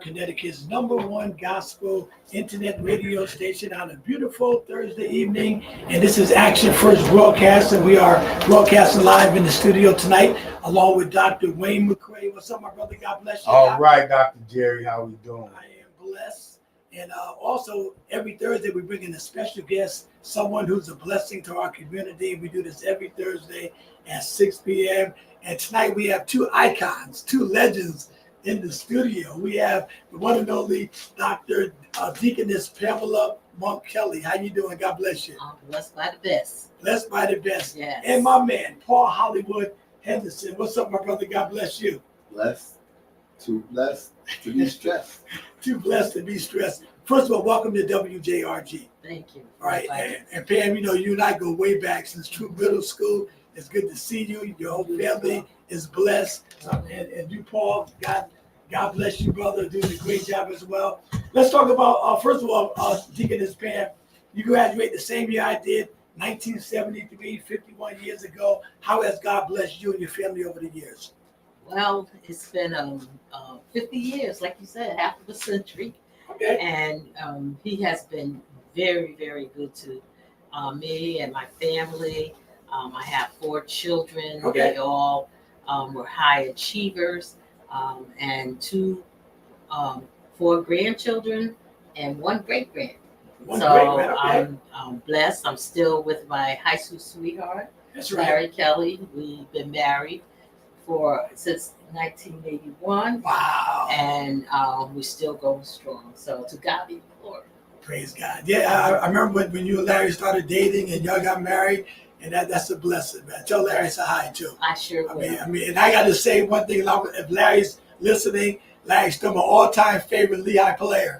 Connecticut's #1 gospel internet radio station on a beautiful Thursday evening. And this is Action First Broadcast, and we are broadcasting live in the studio tonight along with Dr. Wayne McCray. What's up, my brother? God bless you. All right, Dr. Jerry, how we doing? I am blessed. And also, every Thursday, we bring in a special guest, someone who's a blessing to our community. We do this every Thursday at 6 p.m. And tonight, we have two icons, two legends in the studio. We have the one and only Dr. Deaconess Pamela Monk Kelly. How you doing? God bless you. I'm blessed by the best. Blessed by the best. Yes. And my man, Paul Hollywood Henderson. What's up, my brother? God bless you. Blessed to be stressed. Too blessed to be stressed. First of all, welcome to W.J.R.G. Thank you. All right. And Pam, you and I go way back since true middle school. It's good to see you. Your whole family is blessed. And you, Paul, God bless you, brother. Doing a great job as well. Let's talk about, first of all, Deaconess Pam. You graduated the same year I did, 1973, 51 years ago. How has God blessed you and your family over the years? Well, it's been 50 years, like you said, half of a century. Okay. And he has been very, very good to me and my family. I have 4 children. Okay. They all were high achievers. And 4 grandchildren and 1 great-grand. I'm blessed. I'm still with my high school sweetheart, That's right. Larry Kelly. We've been married since 1981. Wow. And we're still going strong. So to God be the glory. Praise God. Yeah, I remember when you and Larry started dating and y'all got married, and that's a blessing, man. Tell Larry say hi, too. I sure will. I mean, and I got to say one thing. If Larry's listening, Larry's still my all-time favorite Lehigh player.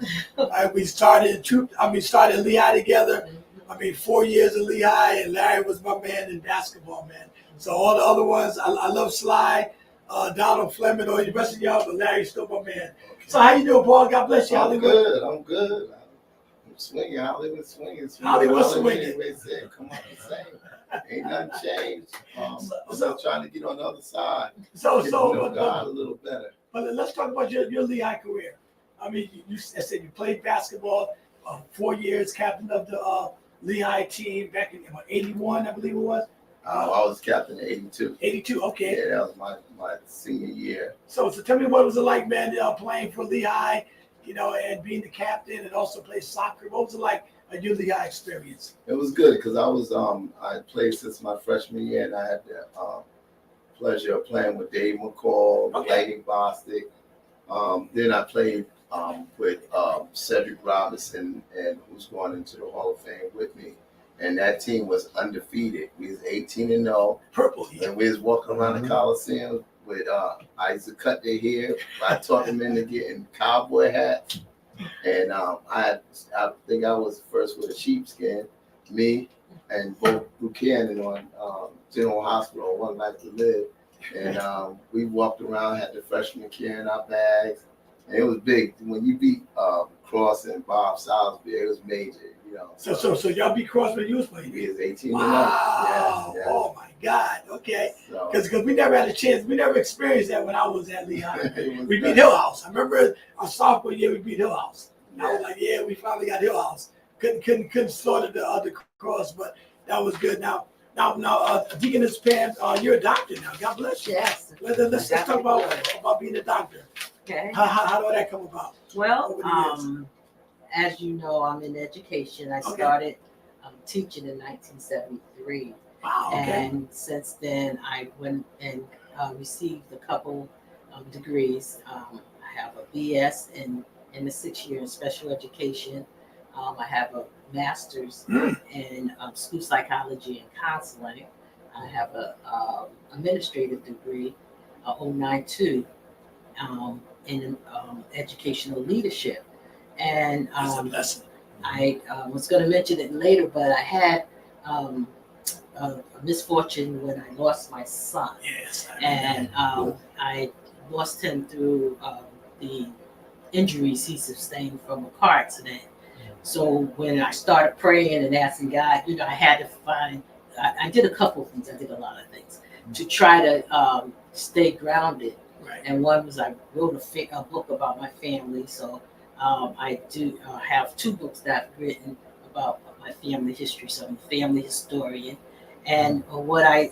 We started Lehigh together. 4 years in Lehigh, and Larry was my man in basketball, man. So all the other ones, I love Sly, Donald Fleming, or the rest of y'all, but Larry's still my man. Okay. So how you doing, Paul? God bless you, Hollywood. I'm good. I'm swinging, Hollywood swinging. Hollywood swinging. Come on, same. Ain't nothing changed. I'm still trying to get on the other side. So God a little better. But let's talk about your Lehigh career. I mean, you said you played basketball 4 years, captain of the Lehigh team back in 81, I believe it was. I was captain in 82. 82, okay. Yeah, that was my senior year. So tell me what was it like, man, playing for Lehigh, and being the captain and also play soccer. What was it like? Your Lehigh experience? It was good because I played since my freshman year, and I had the pleasure of playing with Dave McCall, Lightning Bostic. Then I played with Cedric Robinson, and who's going into the Hall of Fame with me. And that team was undefeated. We was 18-0. Purple. Yeah. And we was walking around the Coliseum with I used to cut their hair. I taught them into getting cowboy hats. And I think I was first with a sheepskin, me and both Buchanan on General Hospital, One Life to Live. And we walked around, had the freshmen carrying our bags. And it was big. When you beat Cross and Bob Salisbury, it was major, So y'all beat Cross when you was playing? We was 18-0. Wow. Yes. Oh, my God. Okay. Because we never had a chance. We never experienced that when I was at Lehigh. We beat Hill House. I remember our sophomore year, we beat Hill House. And I was like, yeah, we finally got Hill House. Couldn't sort the Cross, but that was good. Now, Deaconess Pam, you're a doctor now. God bless you. Yes. Let's talk about being a doctor. Okay. How did that come about? Well, as you know, I'm in education. I started teaching in 1973. Wow. Okay. And since then, I went and received a couple degrees. I have a BS in the 6th year in special education. I have a master's in school psychology and counseling. I have a administrative degree, 092, in educational leadership. And That's a blessing. I was going to mention it later, but I had um, a misfortune when I lost my son. Yes. And I lost him through the injuries he sustained from a car accident. So when I started praying and asking God, I had to find, I did a couple of things, I did a lot of things to try to stay grounded. Right. And one was I wrote a book about my family. So I do have 2 books that I've written about my family history. So I'm a family historian. And what I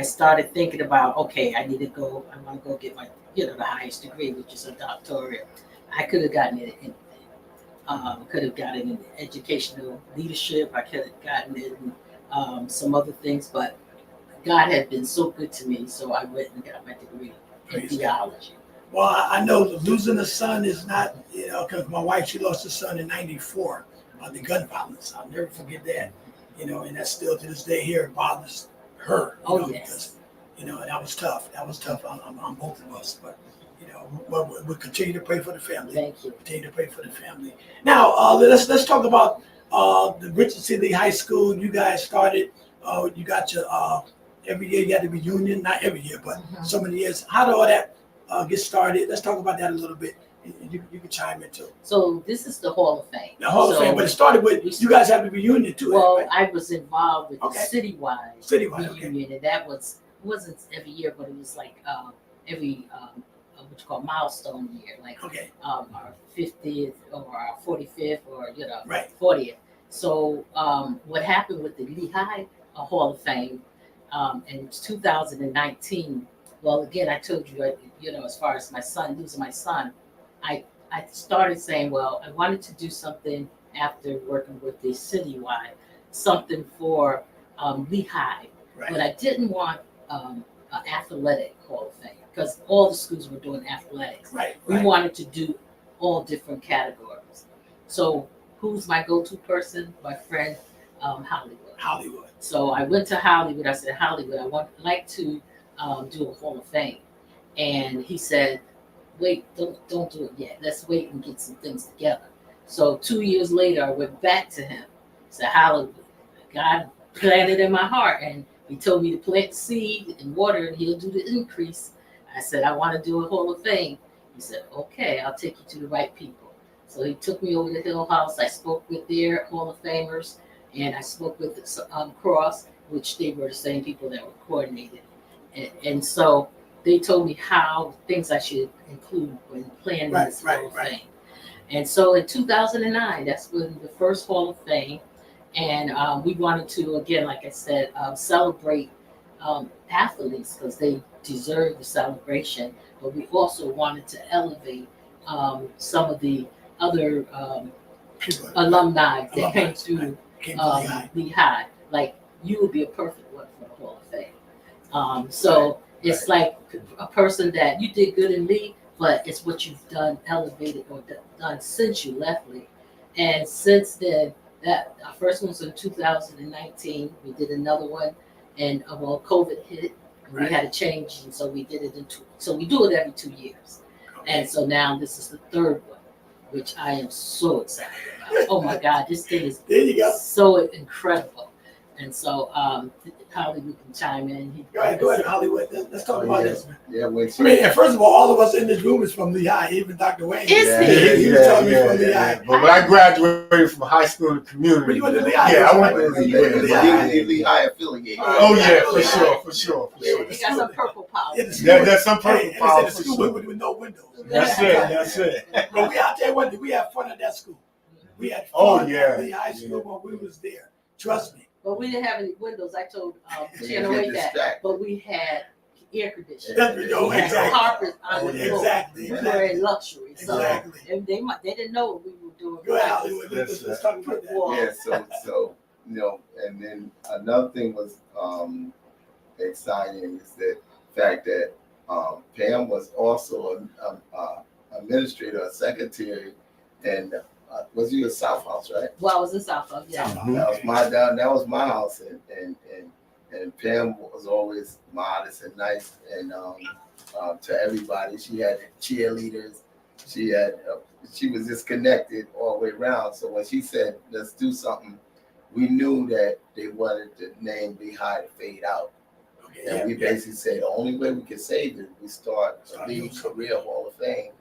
started thinking about, okay, I want to go get my, the highest degree, which is a doctorate. I could have gotten it in could have gotten in educational leadership. I could have gotten in some other things, but God had been so good to me, so I went and got my degree in Praise theology. Well, I know losing a son is not, because my wife, she lost a son in '94 the gun violence. I'll never forget that, and that's still to this day here. It bothers her, Yes. because, that was tough. That was tough on both of us. But, we'll continue to pray for the family. Thank you. Continue to pray for the family. Now, let's talk about the Richardson Lee High School. You guys started, you got your, every year you had a reunion, not every year, but so many years. How did all that get started? Let's talk about that a little bit. And you can chime in too. So this is the Hall of Fame. The Hall of Fame, but it started with you guys have a reunion too. Well, right? I was involved with Okay. the citywide reunion, and that wasn't every year, but it was like every what you call milestone year, like Okay. Our 50th or our 45th or Right. 40th. So what happened with the Lehigh Hall of Fame in 2019? Well, again, I told you, as far as my son, losing my son, I started saying, well, I wanted to do something after working with the citywide, something for Lehigh, Right. but I didn't want an athletic Hall of Fame because all the schools were doing athletics. Right. We wanted to do all different categories. So who's my go-to person? My friend Hollywood. Hollywood. So I went to Hollywood. I said, Hollywood, I would like to do a Hall of Fame. And he said, wait, don't do it yet. Let's wait and get some things together. So 2 years later, I went back to him. Said, Hollywood, God planted in my heart, and he told me to plant the seed and water, and he'll do the increase. I said, I want to do a Hall of Fame. He said, okay, I'll take you to the right people. So he took me over to Hill House. I spoke with their Hall of Famers, and I spoke with Cross, which they were the same people that were coordinated. And so they told me how things I should include when planning this Hall of Fame. And so in 2009, that's when the first Hall of Fame, and we wanted to, again, like I said, celebrate athletes because they deserve the celebration, but we also wanted to elevate some of the other alumni that came through Lehigh. Like, you would be a perfect one for the Hall of Fame. So it's like a person that you did good in Lee, but it's what you've done, elevated or done since you left Lee. And since then, that our first one was in 2019. We did another one, and COVID hit. We had a change, and so we did it so we do it every 2 years. And so now this is the third one, which I am so excited about. Oh my God, this thing is so incredible. And so Hollywood can chime in. Go ahead, Hollywood. Let's talk about this, man. Yeah, and first of all of us in this room is from Lehigh, even Dr. Wayne. He was telling me from Lehigh. But when I graduated from high school in the community, But you went to Lehigh. Yeah, I went to Lehigh. Lehigh affiliated. Oh yeah, for sure. He got some purple power. That's some purple power. The school with no windows. That's it. But we out there, we had fun at that school. We had fun at Lehigh School when we was there. Trust me. But we didn't have any windows. I told Channel 8 that. But we had air conditioning. We had carpet on the floor. Exactly. We were in luxury. So Exactly. and they didn't know what we were doing. Go ahead, Hollywood. Let's talk about that. Yeah, so and then another thing was exciting is the fact that Pam was also an administrator, a secretary, and was you in South House, right? Well, I was in South House, yeah. That was my house, and Pam was always modest and nice, and to everybody. She had cheerleaders. She had she was just connected all the way around. So when she said, "Let's do something," we knew that they wanted the name Lehigh to fade out. Okay, And we basically said the only way we could save it, we start a Lee Career Hall of Fame,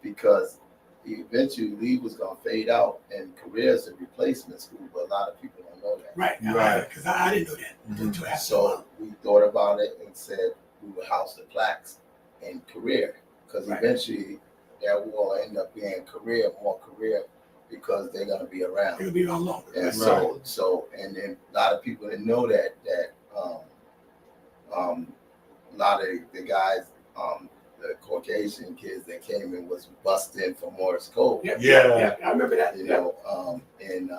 because eventually Lee was going to fade out and Career is a replacement school, but a lot of people don't know that. Right, Right. because I didn't know that until after a So while. we thought about it and said we would house the plaques in Career, because Right. eventually that will end up being more Career, because they're going to be around. It'll be around longer. And Right. so, and then a lot of people didn't know that a lot of the guys, the Caucasian kids that came in was busting from Morris Cove. Yeah. I remember that. You know, and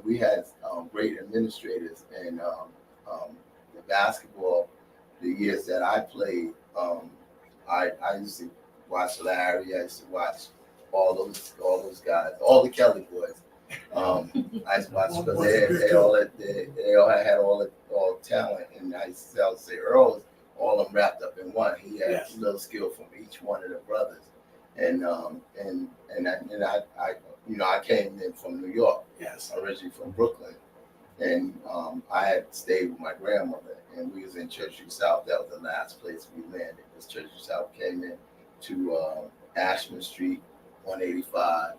we had great administrators, and the basketball, the years that I played, I used to watch Larry. I used to watch all those guys, all the Kelly boys. I used to watch because they all had all talent, and I used to say Earl was all of them wrapped up in one. He had a little skill from each one of the brothers, and I came in from New York. Yes. Originally from Brooklyn, and I had stayed with my grandmother, and we was in Churchview South. That was the last place we landed. Was Churchview South. Came in to Ashman Street, 185.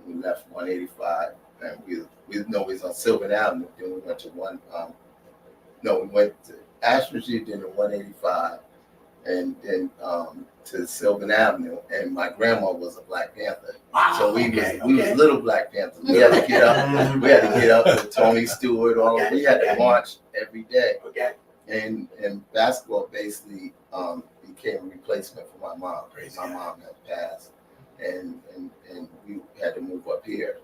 We left 185, and we know we was on Sylvan Avenue. Then we went to we went to Ashman Street, then to 185, and then to Sylvan Avenue. And my grandma was a Black Panther. Wow. So we was little Black Panthers. We had to get up. We had to get up with Tony Stewart. We had to march every day. Okay. And basketball basically became a replacement for my mom. Crazy. My mom had passed, and we had to move up here.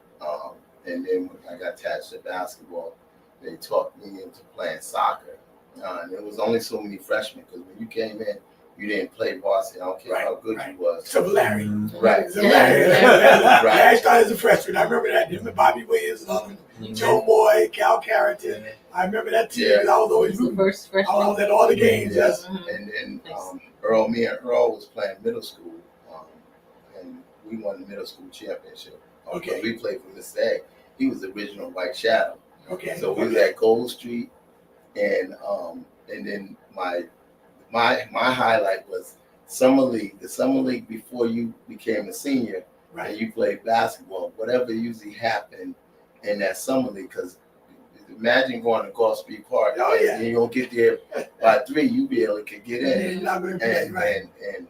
And then when I got attached to basketball, they taught me into playing soccer. And there was only so many freshmen, because when you came in, you didn't play varsity. I don't care how good you was. So Larry. Right. So Larry. Larry started as a freshman. I remember that. Him and Bobby Williams and all them. Joe Boy, Cal Carrington. I remember that team. Yeah. I was always The rooting. first I freshman. was at all the games. Yes. And then Earl, me and Earl was playing middle school, and we won the middle school championship. Okay. We played for Mr. A. He was the original White Shadow. Okay. So we was at Gold Street, and then my highlight was summer league. The summer league before you became a senior, Right. and you played basketball. Whatever usually happened in that summer league, because imagine going to Gulf Street Park. Oh, yeah. And you don't get there by 3, you be able to get in. You're not going to play, right. And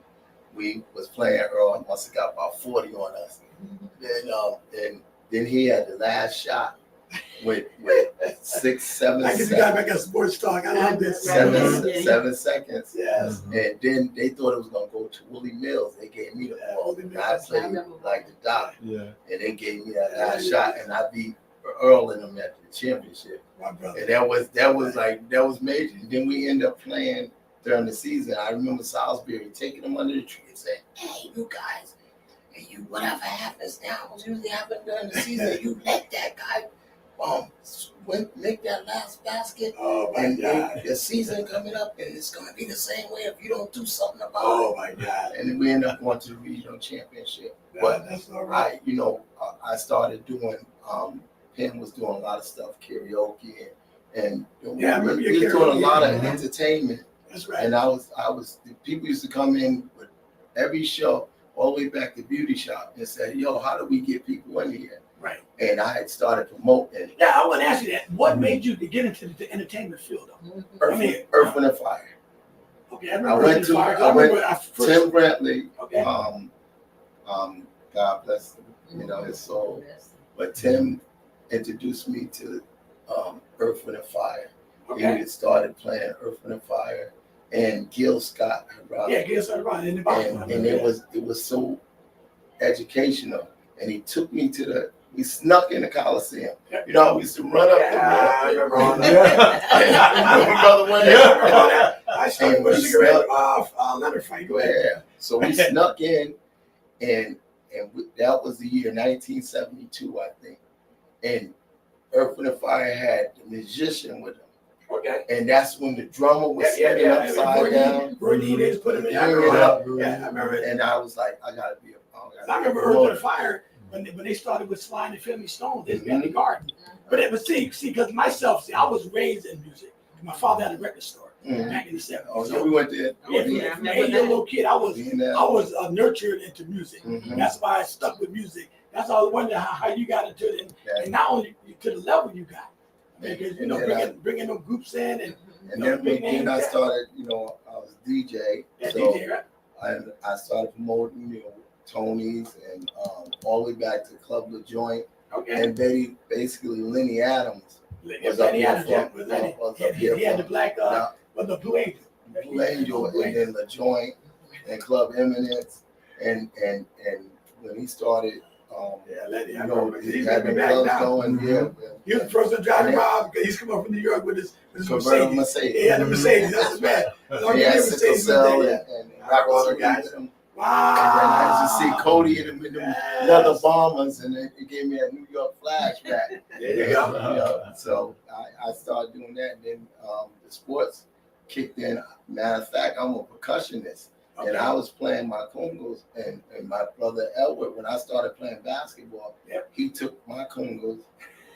we was playing. Earl must have got about 40 on us. And then he had the last shot with 6, 7 I guess we got back at sports talk. I love this. 7 seconds. Yes. And then they thought it was gonna go to Willie Mills. They gave me the ball. Willie And I Mills. played like the doc. Yeah. And they gave me that last shot, and I beat Earl and them at the championship. My brother. And that was major. And then we ended up playing during the season. I remember Salisbury taking them under the tree and saying, "Hey, you guys, and you whatever happens now, what's usually happen during the season, you let that guy make that last basket, Oh my and God. the season coming up, and it's gonna be the same way if you don't do something about Oh it." my God. And then we ended up going to the regional championship. Yeah, But that's all right. I started doing. Penn was doing a lot of stuff, karaoke, and Yeah, I remember your we was doing a karaoke. lot of Mhm. entertainment. That's right. And I was people used to come in with every show all the way back to Beauty Shop and say, "Yo, how do we get people in here?" Right. And I had started promoting Now I want to ask you that. What made you to get into the entertainment field, though? Earth, Wind and Fire. Okay, I remember. Tim Brantley, Okay. God bless him, his soul. But Tim introduced me to Earth, Wind and Fire. Okay. He started playing Earth, Wind and Fire, and Gil Scott. Yeah, guess I'm right. In the bottom. And it was so educational. And he took me we snuck in the Coliseum. Yeah. We used to run up I the remember all Yeah. that. My brother went Yeah, I remember all that. I started And with a we cigarette. snuck- Leonard fight. Go ahead. Yeah. So we snuck in, and that was the year 1972, I think. And Earth, Wind and Fire had the musician with him. Okay. And that's when the drummer was spinning upside down. Bernice put him in. I Bring it remember. up. Yeah, I remember. And I was like, I gotta be I remember Earth, Wind & Fire when they started with Sly and the Family Stone. They in the garden. But it was see, because myself, I was raised in music. My father had a record store back in the 70s. Oh, so we went there. Yeah, from an 8-year-old kid, I was nurtured into music. That's why I stuck with music. That's all I wonder how you got into it, and not only to the level you got, because bringing them groups in and then I started. I was DJ. So DJ, right? I started promoting, Tony's and all the way back to Club La Joint. Okay. And basically Lenny Adams was Lenny up Adams, here. He had the black, the Blue Angel. Blue Angel, and then La Joint and Club Eminence, and when he started, Lenny, he had the clubs going. He was the first one driving around because he's coming from New York with his Mercedes. He had a Mercedes. That's his man. He had sickle cell and rock all the guys. Wow. And then I used to see Cody in the leather bombers, and it gave me a New York flashback. There you go. So I started doing that, and then the sports kicked in. Matter of fact, I'm a percussionist, and I was playing my congos, and my brother Edward, when I started playing basketball, he took my congos,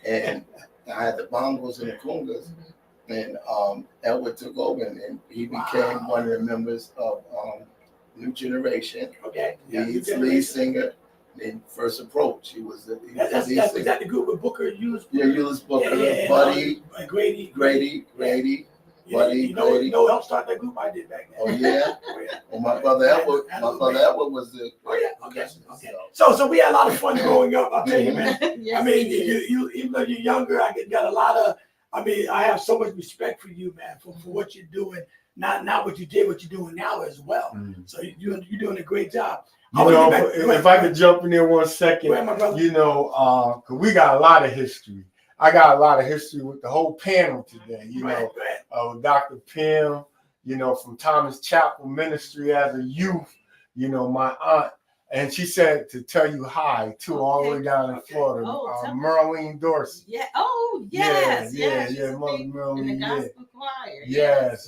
and I had the bongos and the congas, and Edward took over, and he became one of the members of New Generation. Okay. Lead singer. In First Approach, he was the lead singer. Was that the group with Booker? Euless Booker, Buddy, Grady, Buddy, You know, helped start that group I did back then. Oh yeah. Well, my brother Edward was the. Oh yeah. Okay. So we had a lot of fun growing up. I'll tell you, man. Yes, I mean, you even though you're younger, I got a lot of. I mean, I have so much respect for you, man, for what you're doing. Not what you did, what you're doing now as well. So you're doing a great job. If I could jump in there 1 second, because we got a lot of history. I got a lot of history with the whole panel today. Dr. Pim, from Thomas Chapel Ministry as a youth. My aunt, and she said to tell you hi too, all the way down in Florida. Merlene Dorsey. Yeah. Oh yes. Yeah. Mother Merlene. In the gospel choir. Yes.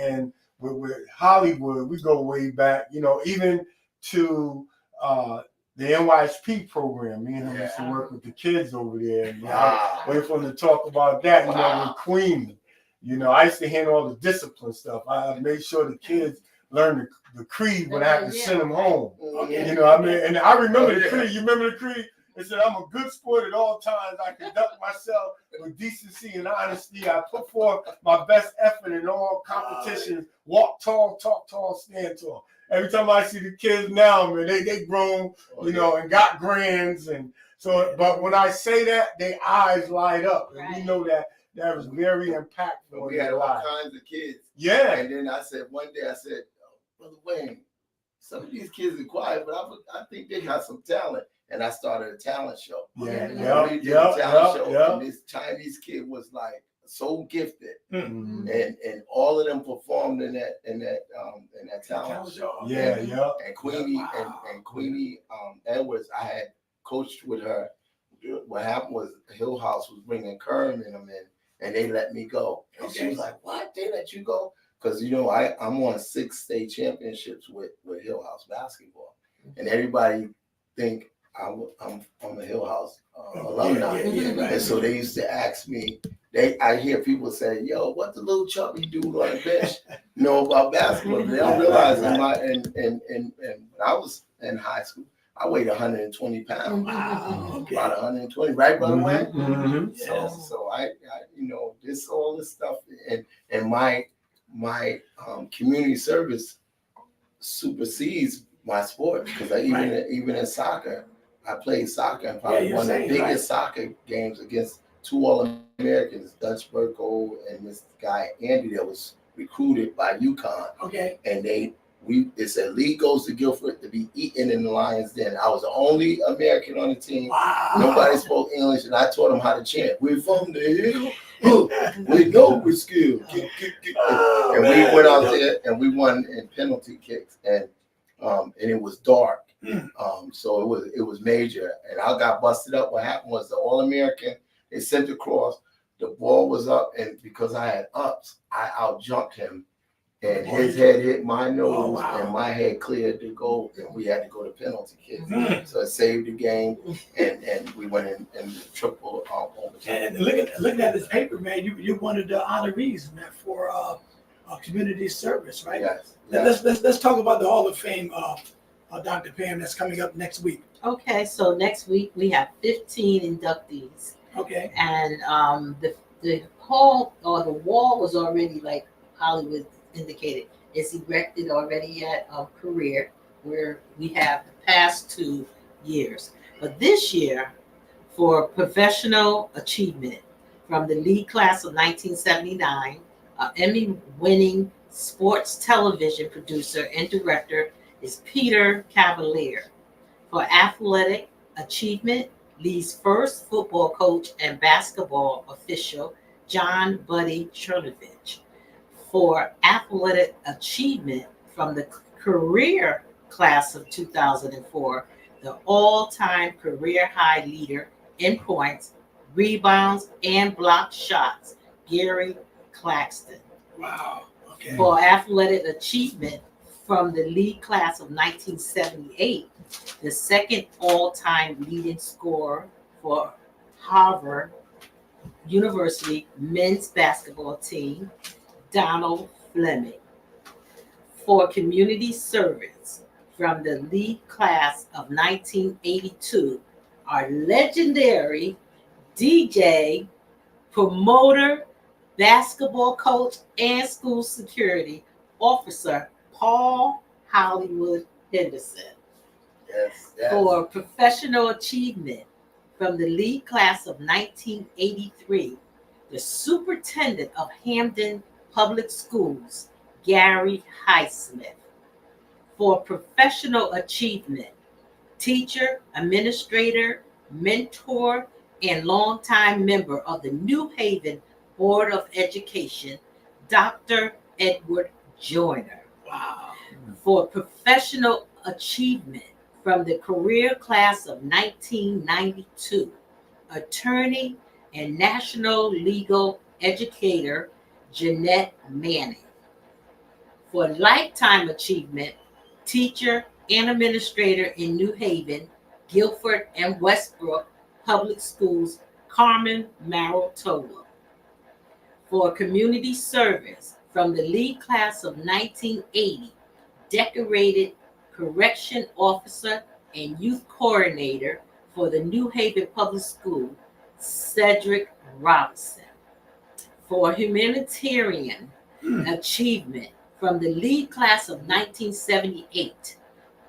And with Hollywood, we go way back. Even to the NYSP program. Me and him used to work with the kids over there. And, I wait for them to talk about that. With Queen. I used to handle all the discipline stuff. I made sure the kids learned the creed when I had to send them home. And I remember the creed. You remember the creed? It said, I'm a good sport at all times. I conduct myself with decency and honesty. I put forth my best effort in all competitions. Walk tall, talk tall, stand tall. Every time I see the kids now, man, they grown, and got grands. And so, but when I say that, their eyes light up. And we know that was very impactful. We had all kinds of kids. Yeah. And then one day I said, Brother Wayne, some of these kids are quiet, but I think they got some talent. And I started a talent show. And this Chinese kid was like so gifted, and all of them performed in that talent show. And Queenie Edwards, I had coached with her. What happened was Hill House was bringing Curran and them in, and they let me go. And she was like, "What? They let you go?" Because I'm on 6 state championships with Hill House basketball, and everybody think I'm a Hill House alumni, and so they used to ask me. I hear people say, "Yo, what the little chubby dude on the bench know about basketball?" They don't realize and when I was in high school, I weighed 120 pounds. Wow. About 120, right, brother Wayne? Mm-hmm. So I all this stuff, and my community service supersedes my sport because even in soccer, I played soccer and probably one of the biggest soccer games against 2 All-Americans, Dutch Burko and this guy Andy that was recruited by UConn. Okay. And it said Lee goes to Guilford to be eaten in the Lions Den. I was the only American on the team. Wow. Nobody spoke English, and I taught them how to chant. We're from the hill. We know we're skilled. And we went out there and we won in penalty kicks, and it was dark. So it was major, and I got busted up. What happened was the All-American, they sent across the ball was up, and because I had ups, I out jumped him, and his head hit my nose, and my head cleared to go, and we had to go to penalty kick. So it saved the game, and we went in triple overtime. And looking at this paper, man, you're one of the honorees, man, for community service, right? Yes. Let's talk about the Hall of Fame, Dr. Pam, that's coming up next week. Okay, so next week we have 15 inductees. Okay. And the hall or the wall was already, like Hollywood indicated, is erected already at Career, where we have the past 2 years. But this year, for professional achievement from the lead class of 1979, Emmy-winning sports television producer and director is Peter Cavalier. For athletic achievement, Lee's first football coach and basketball official, John Buddy Chernovich. For athletic achievement from the career class of 2004, the all-time career high leader in points, rebounds, and block shots, Gary Claxton. Wow. Okay. For athletic achievement from the lead class of 1978, the second all-time leading scorer for Harvard University men's basketball team, Donald Fleming. For community service from the lead class of 1982, our legendary DJ, promoter, basketball coach, and school security officer, Paul Hollywood Henderson. Yes. For professional achievement from the lead class of 1983, the superintendent of Hamden Public Schools, Gary Highsmith. For professional achievement, teacher, administrator, mentor, and longtime member of the New Haven Board of Education, Dr. Edward Joyner. Wow. For professional achievement from the career class of 1992, attorney and national legal educator, Jeanette Manning. For lifetime achievement, teacher and administrator in New Haven, Guilford, and Westbrook Public Schools, Carmen Marotola. For community service from the lead class of 1980, decorated correction officer and youth coordinator for the New Haven Public School, Cedric Robinson. For humanitarian achievement from the lead class of 1978,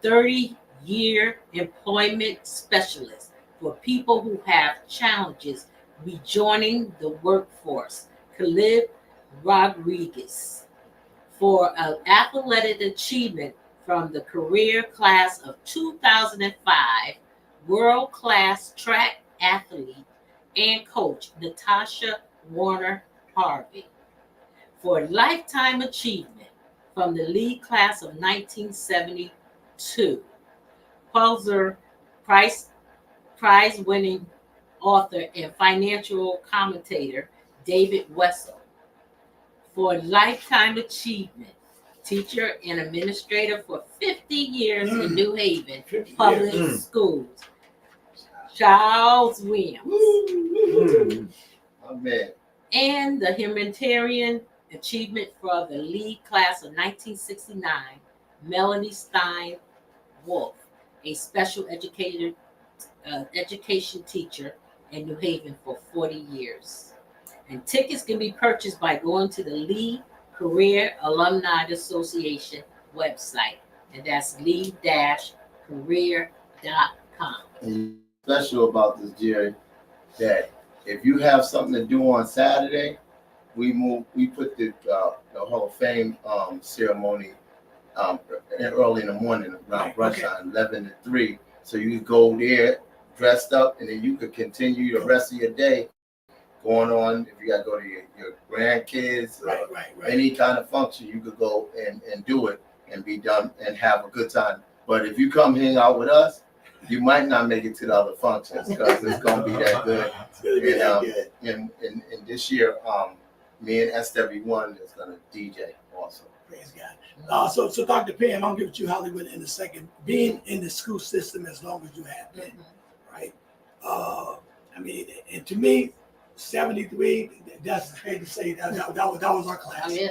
30-year employment specialist for people who have challenges rejoining the workforce, Khalid Rodriguez. For athletic achievement from the career class of 2005, world-class track athlete and coach, Natasha Warner Harvey. For lifetime achievement from the lead class of 1972, Pulitzer Prize-winning author and financial commentator, David Wessel. For lifetime achievement, teacher and administrator for 50 years in New Haven Public Schools, Charles Williams. Amen. And the humanitarian achievement for the lead class of 1969, Melanie Stein Wolf, a special education teacher in New Haven for 40 years. And tickets can be purchased by going to the Lee Career Alumni Association website, and that's lee-career.com. And special about this, Jerry, that if you have something to do on Saturday, we put the Hall of Fame ceremony early in the morning around brunch time, 11 to 3. So you could go there dressed up, and then you could continue the rest of your day going on. If you got to go to your grandkids, or any kind of function, you could go and do it and be done and have a good time. But if you come hang out with us, you might not make it to the other functions because it's gonna be that good. It's gonna be that good. And this year, me and SW1 is gonna DJ also. Praise God. So Dr. Pam, I'll give it to you, Hollywood, in a second. Being in the school system as long as you have been, right? I mean, and to me, 73, that's great to say that was our class. I mean,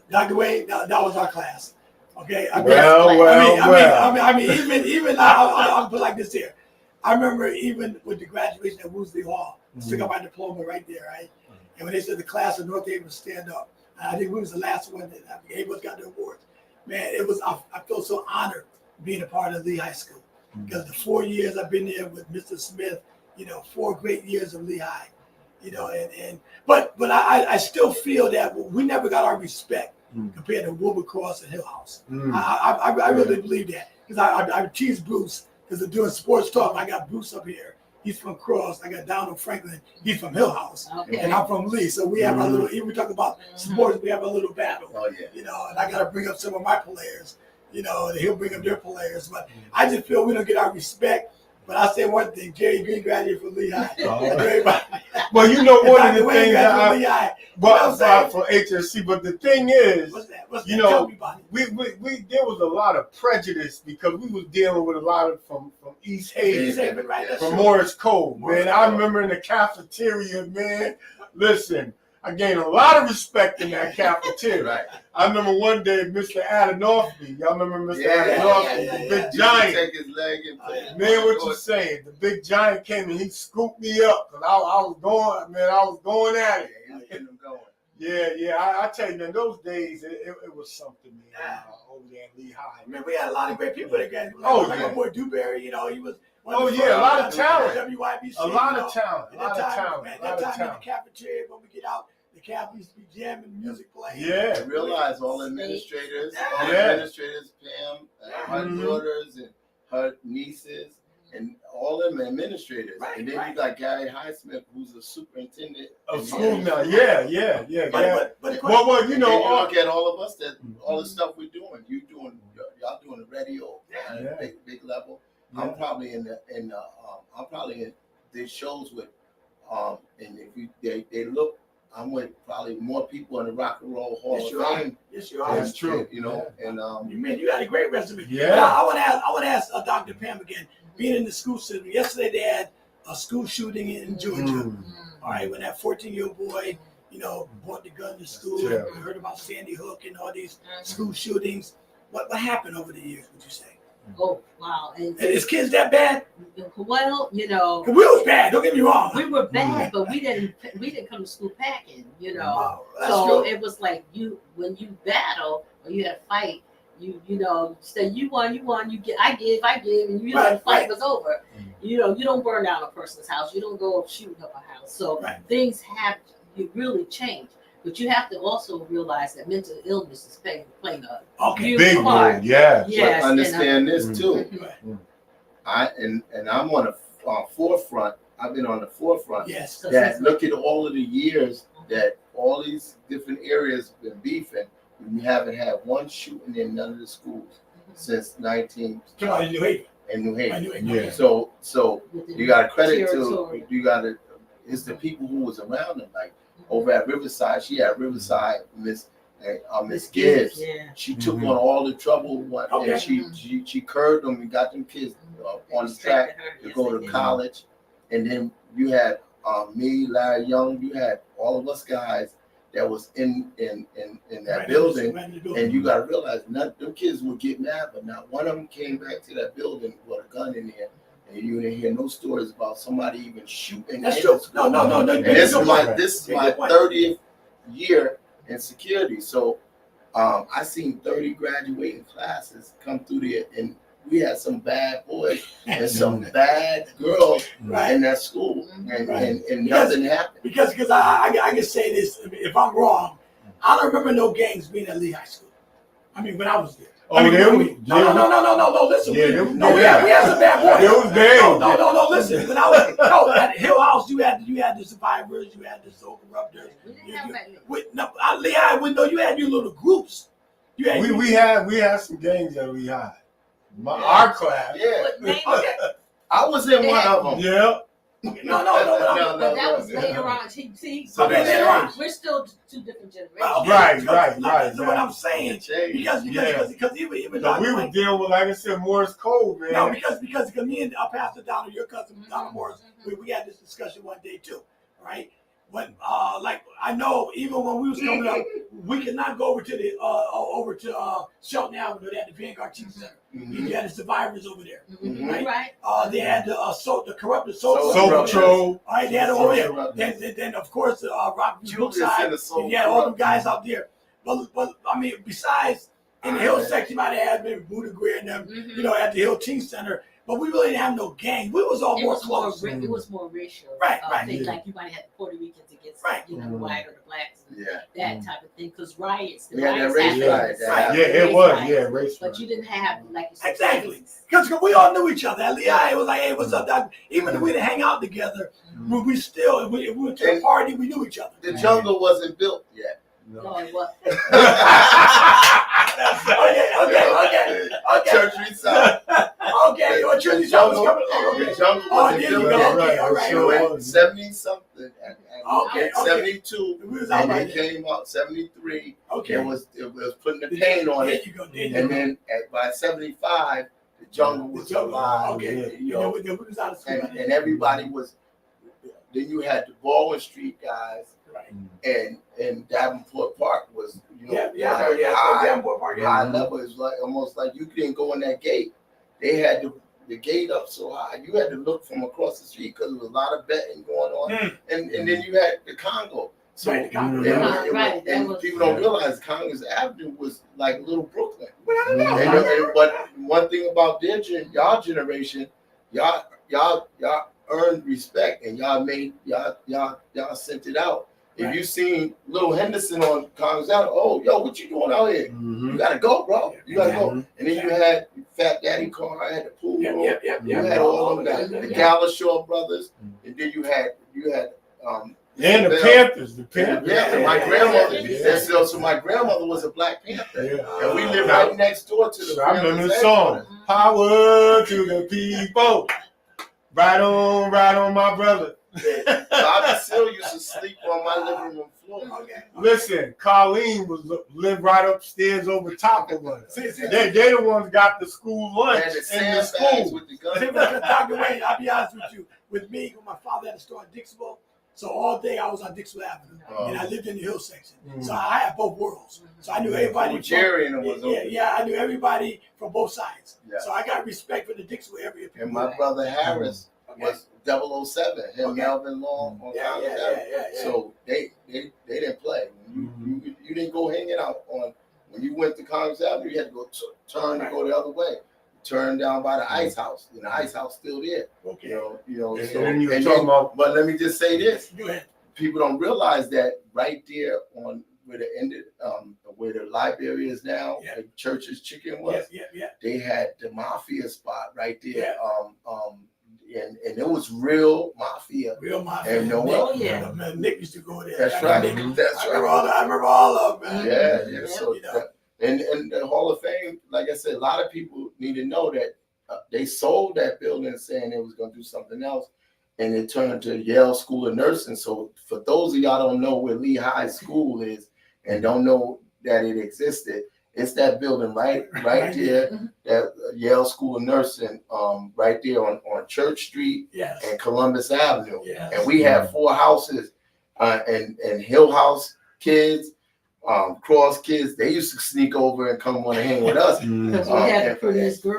Dr. Wade, that was our class. Okay. I mean, even I'll put it like this here. I remember even with the graduation at Woosley Hall, took out my diploma right there, right? And when they said the class of North Haven stand up, I think we was the last one that Haven got the awards. Man, it was I feel so honored being a part of Lee High School because the 4 years I've been there with Mr. Smith, 4 great years of Lee High, but I still feel that we never got our respect compared to Wilbercross and Hill House. I really believe that because I tease Bruce because they're doing sports talk. I got Bruce up here. He's from Cross. I got Donald Franklin. He's from Hill House. Okay. And I'm from Lee. So we have a little, even we talk about sports, we have a little battle. Oh yeah. And I got to bring up some of my players, and he'll bring up their players. But I just feel we don't get our respect. But I say one thing, Jerry Green graduated from Lehigh. Well, one of the things for HSC, but the thing is, what's that? Tell me about it. we there was a lot of prejudice because we was dealing with a lot of from East Haven, from Morris Cove, man. I remember in the cafeteria, man. Listen, I gained a lot of respect in that cafeteria. Right. I remember one day, Mr. Adamowski. Y'all remember Mr. Adamowski, the big giant. Take his leg and play. Man, what you saying? The big giant came and he scooped me up because I was going at it. Yeah, getting him going. Yeah. I tell you, man, those days it was something, man. Over there at Lehigh. I mean, we had a lot of great people that got. Like my boy Dewberry, he was. A lot of talent. WYBC, a lot of talent. That time in the cafeteria when we get out, the caf used to be jamming, music playing. Yeah. I realize all administrators, Pam, her daughters and her nieces, and all them administrators. Right, and then you got Gary Highsmith, who's a superintendent Of school now. Yeah. But Well, and then you look at all of us that all the stuff we're doing. Y'all doing the radio at a big level. Yeah. I'm probably in the shows with and if they look, I'm with probably more people in the Rock and Roll Hall of Fame. Yes, you are. That's true. And You got a great resume. Yeah. Now, I want to ask Dr. Pam again. Being in the school system, yesterday they had a school shooting in Georgia. All right, when that 14-year-old boy, brought the gun to school. Yeah. We heard about Sandy Hook and all these school shootings. What happened over the years? Would you say? Oh wow! And Is kids that bad? well, We was bad. Don't get me wrong. we were bad, but we didn't come to school packing. Wow, that's So true. it was like when you battle or you had a fight, you say you won, I give, and the fight was over. You don't burn down a person's house. You don't go shooting up a house. So things have really changed. But you have to also realize that mental illness is playing a huge big part. role. Yeah. Yes, but understand this too. Mhm. I'm on the forefront. I've been on the forefront. Yes. That look at all of the years that all these different areas been beefing. We haven't had one shooting in none of the schools since 19 In New Haven. in New Haven. Yeah. So you got to credit Territory. to it's the people who was around them. Like over at Riverside, she had Riverside Miss Gibbs. Yeah. She took on all the trouble, Okay. and she curbed them and got them kids on the track to go to college. And then you had me, Larry Young. You had all of us guys that was in that building. And you got to realize, them kids would get mad, but not one of them came back to that building with a gun in there. And you didn't hear no stories about somebody even shooting. That's true. No. And this is my 30th year in security. So I seen 30 graduating classes come through there, and we had some bad boys and some bad girls in that school, and nothing happened. Because I can say this, if I'm wrong, I don't remember no gangs being at Lee High School. I mean, when I was there. Oh, I mean, there no, listen. Yeah, we had some bad boys. There was gangs. No, listen. When I was at Hill House, you had the survivors, you had the soul corruptors. You had your little groups. We had some games at Lehigh. Our class. Yeah. But name, I was in one of them. Yeah. No. But that was later on. See, So they later on. we're still two different generations. Well, okay, Right. That's what I'm saying. Because even So we were dealing with, like I said, Morse code, man. no, because me and Pastor Donald, your cousin Donald Morris, we had this discussion one day too, right? When like I know even when we was coming up, we could not go over to Shelton Avenue. They had the Vanguard Teaching Center. You had the survivors over there, right? They had the corrupted soul Patrol. All right, they had it over there. Then of course Rockview Brookside. You had all them guys out there. But I mean, besides in the Hill section, might have had maybe Buddha Greer and them, at the Hill Teen Center. But we really didn't have no gang. We was all more close. It was more racial. Right. Thing, like you might have had the Puerto Ricans against, the white or the blacks. That type of thing. Because riots. The riots happened. It was. Yeah, race. But you didn't have like you said, exactly. Because we all knew each other. It was like, hey, what's up, Doc? Even if we didn't hang out together, we still, if we went to a party, we knew each other. The jungle wasn't built yet. No, it wasn't. Okay. Church Reside. Okay, your Church Reside was coming. The jungle wasn't there you built go. yet. Okay, all right. 70 something. Okay. 72. We was And out it right came out 73. Okay. It was putting the paint on it. And then by 75, the jungle was alive. Okay. We was out of school. And everybody was. Then you had the Baldwin Street guys. Right. And Davenport Park was, high level. It's like almost like you couldn't go in that gate. They had the gate up so high, you had to look from across the street because there was a lot of betting going on. And then you had the Congo. So Right, the Congo. and people don't realize Congress Avenue was like little Brooklyn. But one thing about y'all generation, y'all earned respect and y'all sent it out. If you seen Little Henderson on Congress Avenue, oh, yo, what you doing out here? You gotta go, bro. You gotta go. And then you had Fat Daddy Carr, had the pool room. You had all of them guys, the Galashaw brothers, and then you had and the Panthers. Yeah, my grandmother. So my grandmother was a Black Panther, and we lived right next door to the. I remember the song. Power to the people. Right on, my brother. So I still used to sleep on my living room floor. Listen, Colleen lived right upstairs over top of us. They the ones got the school lunch in the school. With the gun. Dr. Wayne, I'll be honest with you. With me, when my father had a store in Dixonville, so all day I was on Dixonville Avenue, and I lived in the Hill section. So I had both worlds. So I knew everybody. I knew everybody from both sides. So I got respect for the Dixonville area. And my brother Harris was 007. Him, Melvin Long on So they didn't play. You didn't go hanging out on. When you went to Congress Avenue, you had to go turn and go the other way. Turn down by the Ice House. And the Ice House still there. Okay. But let me just say this. Go ahead. People don't realize that right there on where the library is now, the Church's Chicken was. They had the mafia spot right there. And it was real mafia. And Nick used to go there. That's right. I remember all of them. Yeah. So and the Hall of Fame, like I said, a lot of people need to know that they sold that building saying it was going to do something else, and it turned to Yale School of Nursing. So for those of y'all don't know where Lehigh School is and don't know that it existed, it's that building right there, that Yale School of Nursing, right there on Church Street and Columbus Avenue. And we have 4 houses, and Hill House kids, Cross kids, they used to sneak over and come want to hang with us.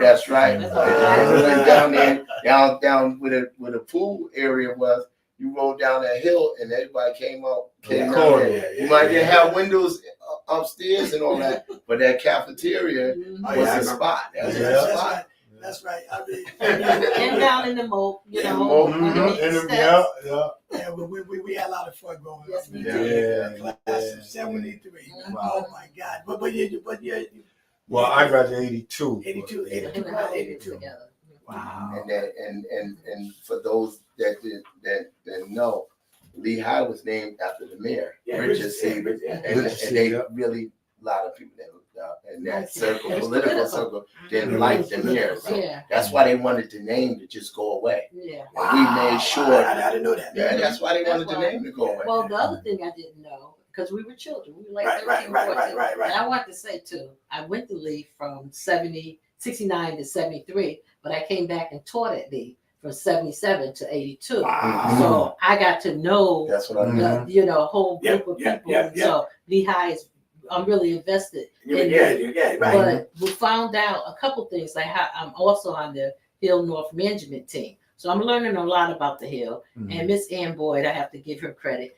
That's right. Down there, down where the pool area was. You rolled down that hill and everybody came out there. You might didn't have windows upstairs and all that, but that cafeteria was the spot. That's right. I mean, and down in the moat, we had a lot of fun growing up. Class of 73. Oh my God! But Well, I graduated 82. 82. Wow. And for those that didn't know, Lehigh was named after the mayor, Richard C. And they really, a lot of people that looked out. and that Okay. circle, It's political political. circle, didn't Mhm. like them here. So Yeah, that's why they wanted the name to just go away. yeah. And we made sure. I didn't know that. Yeah, that's why they That's wanted the why. name to go away. Well, the other thing I didn't know, because we were children, we were like Right, 13, right, 14. right. And I want to say too, I went to Lee from 69 to 73, but I came back and taught at Lee from 77 to 82. Wow. So I got to know That's what I mean. the a whole group of Yeah, people. yeah, yeah. So Lehigh is, I'm really invested in Yeah, right. But we found out a couple things. Like I'm also on the Hill North management team, so I'm learning a lot about the Hill. And Miss Ann Boyd, I have to give her credit.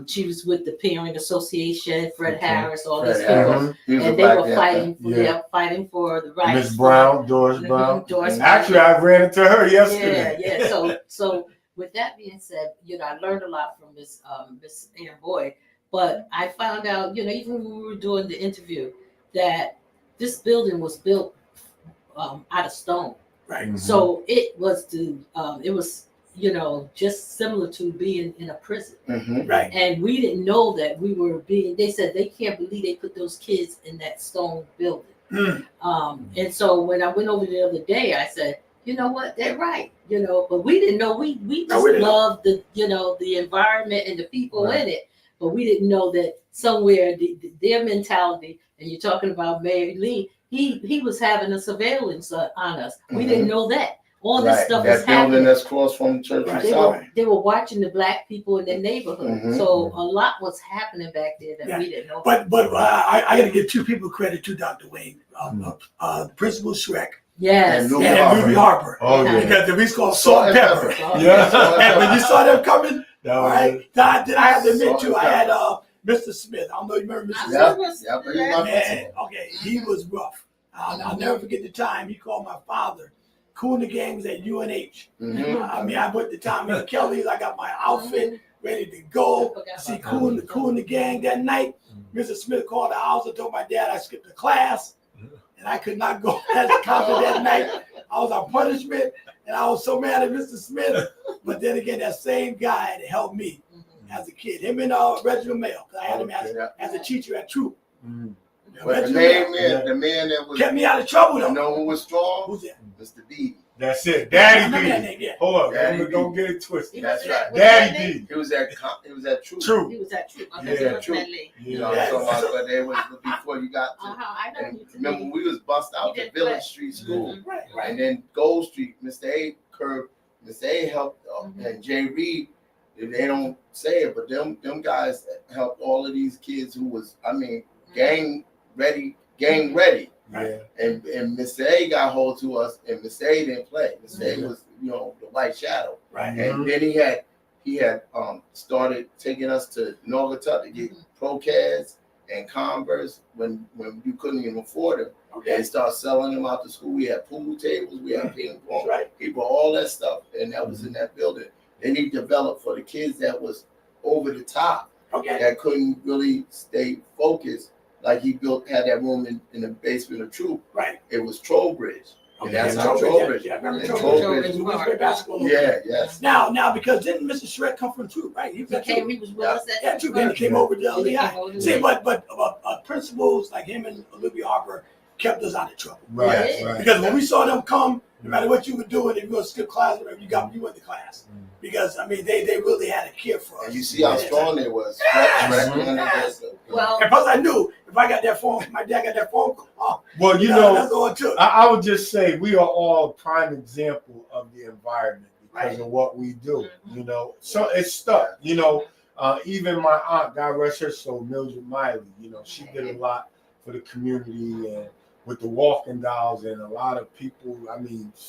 She was with the Parent Association, Fred Harris, all these people, He was a and they Black were Panther. fighting for the rights. Miss Brown, Doris Mhm, Brown. Doris Actually, I ran into her yesterday. Yeah. So with that being said, I learned a lot from Miss Ann Boyd, but I found out, even when we were doing the interview, that this building was built out of stone. Right. So it was just similar to being in a prison. Right. And we didn't know that they said they can't believe they put those kids in that stone building. And so when I went over the other day, I said, you know what, they're right, but we didn't know, we just loved the environment and the people in it, but we didn't know that somewhere their mentality, and you're talking about Mayor Lee, he was having a surveillance on us. We didn't know that. All this stuff was that happening. building that's across from Church of South. They were watching the black people in their neighborhood. So a lot was happening back there that we didn't know. But I got to give two people credit to Dr. Wayne, Principal Shrek. Yes. And Ruby Harper. Oh, yeah. Because we called Salt and Pepper. Yeah. And when you saw them coming, all right, It. then I have to admit Salt too, and I had Pepper. Mr. Smith. I don't know if you remember Mr. Smith. Yeah, but he's my Man, principal. okay, he was rough. I'll never forget the time he called my father. Cool in the game was at UNH. I mean, I put the time in Kelly's. I got my outfit ready to go. See, cool in the gang that night. Mr. Smith called the house and told my dad I skipped the class, and I could not go as a concert that night. I was on punishment, and I was so mad at Mr. Smith. But then again, that same guy that helped me as a kid, him and Reginald Mail, because I had him as a teacher at Troop. But the man that was kept me out of trouble though. You know who was strong? Who's that? Mr. B. That's it. Daddy I remember that B. name, yeah. Hold on, Daddy don't get it twisted. That's right. Daddy B. He was at Troop. True. He was at Troop. Yeah. Troop. You know, Yes. I'm talking about, but they was before you got to. I know. And remember, we was bust out He to did Village play. Street School, Right. and then Gold Street. Mr. A curved. Mr. A helped, and Jay Reed. They don't say it, but them guys helped all of these kids who was, gang ready. Yeah. And Mr. A got hold to us, and Mr. A didn't play. Mr. A was, the white shadow. Right. And then he had started taking us to Naugatuck to get Procas and Converse when you couldn't even afford them. Okay. And start selling them out to school. We had pool tables, we had ping pong. Right. He brought all that stuff, and that was in that building. Then he developed for the kids that was over the top, Okay. that couldn't really stay focused. Like he had that room in the basement of Troop. Right. It was Trowbridge. And Okay. that's how Trowbridge. Yeah, I remember and Trowbridge. We played basketball. Yeah, yes. Now, because didn't Mr. Shrek come from Troop, right? He was at Troop. He was with us Yeah, at Troop. Then he came over to Lehigh. Troop. See, but principals like him and Olivia Harper kept us out of trouble. Right. Yeah. Right. Because when we saw them come, no matter what you were doing, if you were to skip class, whatever, you went to class. Because they really had a care for us. And you see how strong they was. Yes. Well, And plus, I knew if I got that phone, my dad got that phone call. Well, That's going to. I would just say we are all a prime example of the environment because of what we do. So it's stuck. Even my aunt, God rest her soul, Mildred Miley. She did a lot for the community and with the walking dolls, and a lot of people.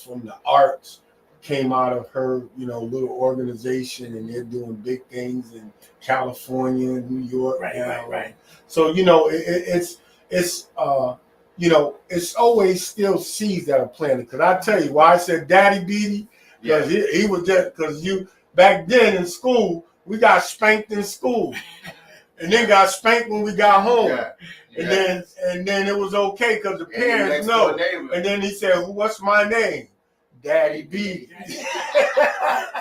From the arts came out of her, little organization, and they're doing big things in California, New York. Right. So it's always still seeds that are planted. Because I tell you why I said Daddy Beatty, because he was just because back then in school we got spanked in school, and then got spanked when we got home. Yeah. And then it was okay because the parents know. And then he said, "What's my name?" Daddy B.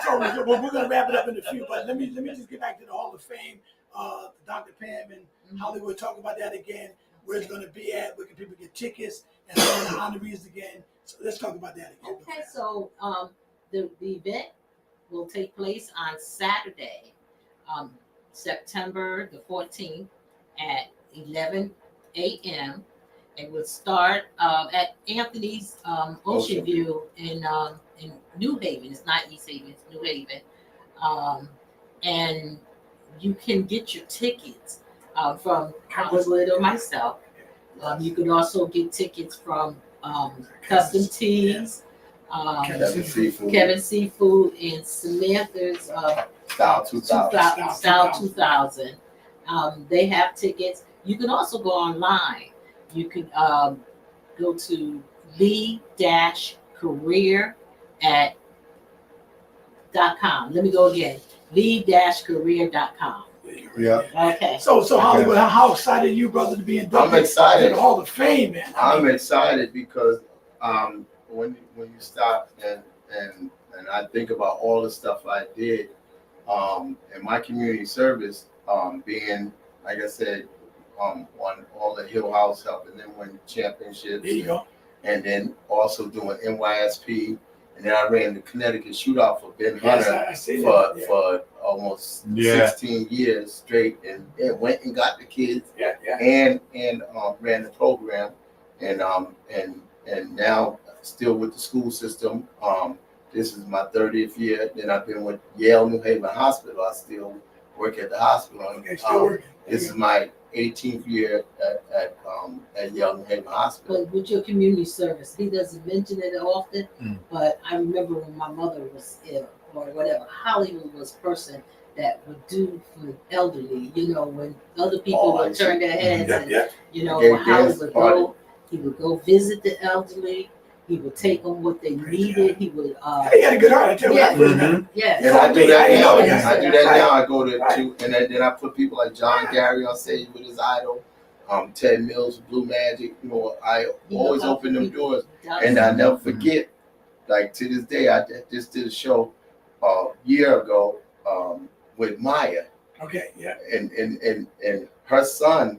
So we're gonna wrap it up in a few, but let me just get back to the Hall of Fame. Dr. Pam and Hollywood talk about that again. where it's going to be at, where can people get tickets, and some of the honorees again. So let's talk about that again. Okay, so the event will take place on Saturday, September the 14th at 11 a.m. It will start at Anthony's Ocean View in New Haven. It's not East Haven, it's New Haven. And you can get your tickets from Hollywood or myself. You could also get tickets from Custom Tees, Kevin Seafood, and Samantha's Style 2000. Style 2000. They have tickets. You can also go online. You can go to lee-career.com. Let me go again. lee-career.com. Yeah. Okay. So Hollywood, how excited are you, brother, to be inducted I'm excited. to the Hall of Fame, man? I'm excited because when you stop and I think about all the stuff I did in my community service, being, like I said, on all the Hill House helping them win championships. There you go. And then also doing NYSP, and then I ran the Connecticut shootout for Ben Yes, Hunter I see that. Yeah. for almost Yeah. 16 years straight, and went and got the kids Yeah, yeah. and ran the program, and now still with the school system. This is my 30th year. Then I've been with Yale New Haven Hospital. I still work at the hospital. Okay, still working. This is my 18th year at Yale New Haven Hospital. But with your community service, he doesn't mention it often, but I remember when my mother was ill or whatever, Hollywood was a person that would do for the elderly, when other people would turn their heads Yeah, and, yeah. Howard would go, he would go visit the elderly, he would take them what they needed, he would, He had a good heart, I tell you. Yeah. Mm-hmm. yes. And I do that now. Yeah. I do that Right. now. I go to Right. two, and then I put people like John Gary on stage with his idol, Ted Mills, Blue Magic. I always open them doors, and I never forget. Like to this day, I just did a show a year ago with Maya, Okay, yeah. and her son.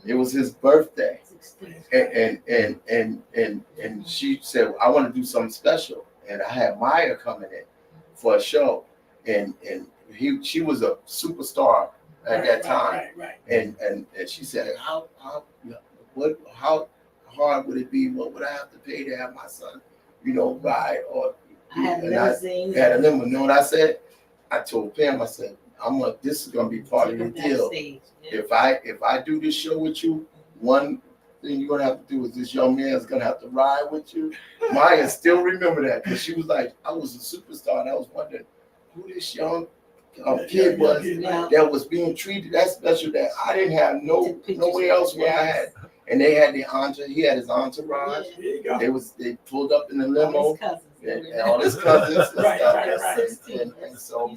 It was his birthday, and she said, "I want to do something special," and I had Maya coming in for a show, and she was a superstar at that time, Right. and she said, how hard would it be? What would I have to pay to have my son, ride or? I had and limousine. had a limo. You know what I said? I told Pam, I said, this is gonna be part of the deal. Yeah. If I do this show with you, one thing you're gonna have to do is this young man's gonna have to ride with you. Maya still remember that because she was like, I was a superstar, and I was wondering who this young kid was that was being treated that special that I didn't have nowhere else where I had. And they had he had his entourage. There you go. They pulled up in the limo. And All his cousins and Right, stuff. right. And so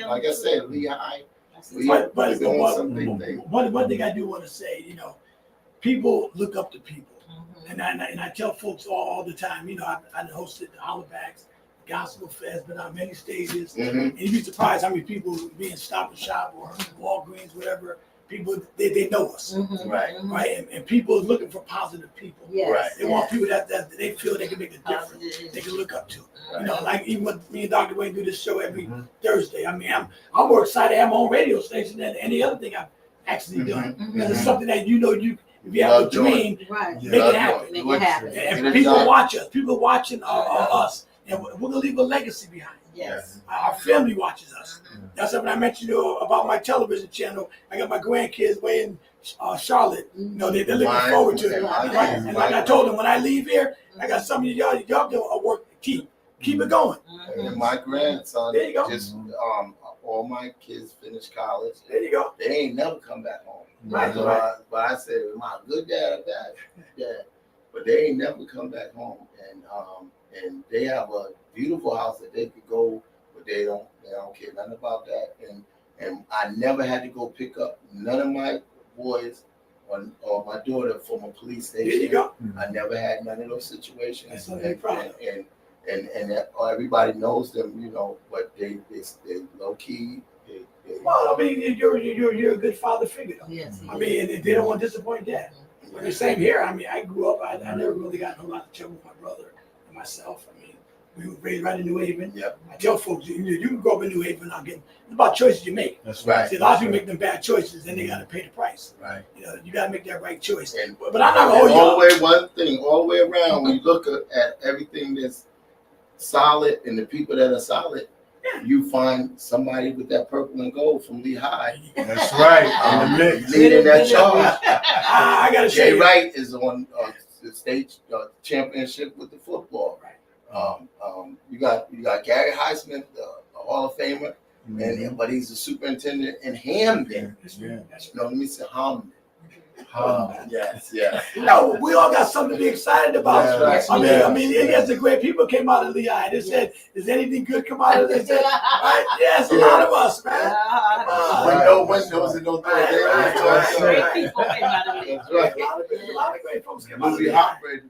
like I said, Lehigh. But We're doing some big things. one thing I do want to say, people look up to people. And I tell folks all the time, I hosted the Hollabacks Gospel Fest, been on many stages. And you'd be surprised how many people be in Stop and Shop or Walgreens, whatever. People, they know us. Right. Right. And people are looking for positive people. Yes, Right. They want people that they feel they can make a difference, they can look up to. Like even when me and Dr. Wayne do this show every Thursday. I mean, I'm more excited to have my own radio station than any other thing I've actually done. Because it's something that if you have a dream, right. make it happen. Make it happen. And people watch us. People watching us, and we're gonna leave a legacy behind. Yes. Our family watches us. That's when I mentioned about my television channel. I got my grandkids way in Charlotte. They're looking forward to it. Right? And like I told them, when I leave here, I got some of y'all do a work to keep it going. And my grandson There you go. just all my kids finished college. There you go. They ain't never come back home. Right. But I said, am I a good dad or bad dad? But they ain't never come back home. And they have a beautiful house that they could go, but they don't care nothing about that. And I never had to go pick up none of my boys or my daughter from a police station. There you go. I never had none of those situations. That's something to be proud of. And that, everybody knows them, but they low key. They Well, I mean, you're a good father figure. Though. Yes. I mean, they don't want to disappoint dad. The same here. I mean, I grew up. I never really got in a lot of trouble with my brother and myself. I mean, we were raised right in New Haven. Yep. I tell folks, you can grow up in New Haven. It's about choices you make. That's right. See, a lot of people make them bad choices, then they got to pay the price. Right. You got to make that right choice. And, But I'm not gonna hold you all up. the way, one thing, all the way around, when you look at everything that's solid and the people that are solid, you find somebody with that purple and gold from Lehigh. That's right. In the mix. Leading that charge. I got to Jay say, Wright is on the state championship with the football. Right. You got Gary Highsmith, the Hall of Famer, Mhm. but he's a superintendent in Hamden. Yeah. No, let me say Hamden. Yes. no, we all got something to be excited about. That's right. I mean, yes, the great people came out of Lehigh. They said, "Is anything good come out of this?" Right? Yes, a lot of us, man. With no windows and no doors. Right. Great people came out of it. That's right. A lot of great folks came out of Louis Lehigh. Hopper,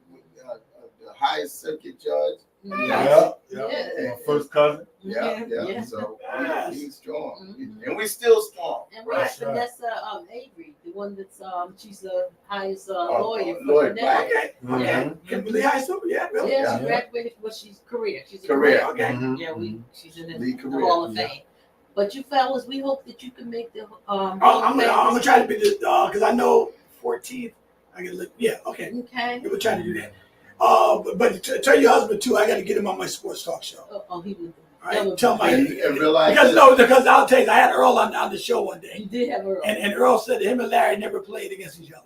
the highest circuit judge. Yeah. Yeah. My first cousin. Yeah. So Yes. he's strong, Mhm. and we still strong. And we have That's right. Vanessa Avery, the one that's she's the highest lawyer for lawyer, Vanessa. Okay. Mhm. Can Lehigh Super? Yeah, really? Yeah, Yeah. she graduated. Well, she's career. She's a Career. Okay. Mhm. Yeah, she's in Lead the career, Hall of yeah. Fame. But you fellas, we hope that you can make the Hall I'm of Fame. gonna try to be the because I know 14th. I can look. Yeah. Okay. Okay. We'll try to do that. But tell your husband too. I got to get him on my sports talk show. Oh, he would. All right. Tell my And realize because I'll tell you, I had Earl on the show one day. He did have Earl. And Earl said that him and Larry never played against each other.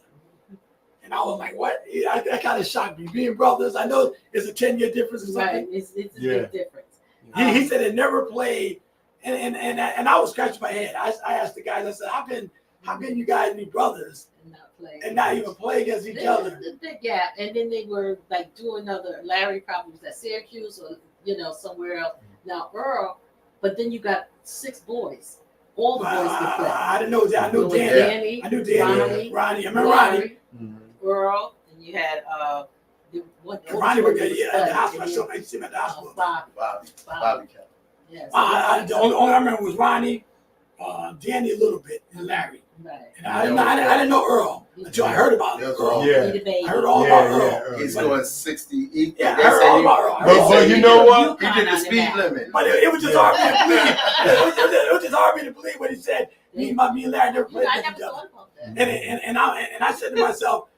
And I was like, what? That kind of shocked me. Being brothers, I know it's a 10-year difference or Right. something. It's a Yeah. big difference. He said they never played. And I was scratching my head. I asked the guys, I said, how can you guys be brothers And not play. and not even play against each other? Yeah, and then they were like doing other. Larry probably was at Syracuse or somewhere else. Now Earl, but then you got 6 boys. All the boys could play. I didn't know that. I knew There was Danny. Danny. I knew Danny. Ronnie. I remember Ronnie. Earl, and you had Ronnie was at the hospital. I used to see him at the hospital. Bobby Cat. Yes. The only I remember was Ronnie, Danny a little bit, and Larry. Right. And I didn't know Earl until I heard about Earl. Yeah. I I heard all about Earl. Earl. He's going 60. Yeah, I heard all about Earl. But you know what? He did the speed limit. But it was just hard for me to believe. It was just hard for me to believe when he said me and Larry never played I against never each other. thought about that. And I said to myself,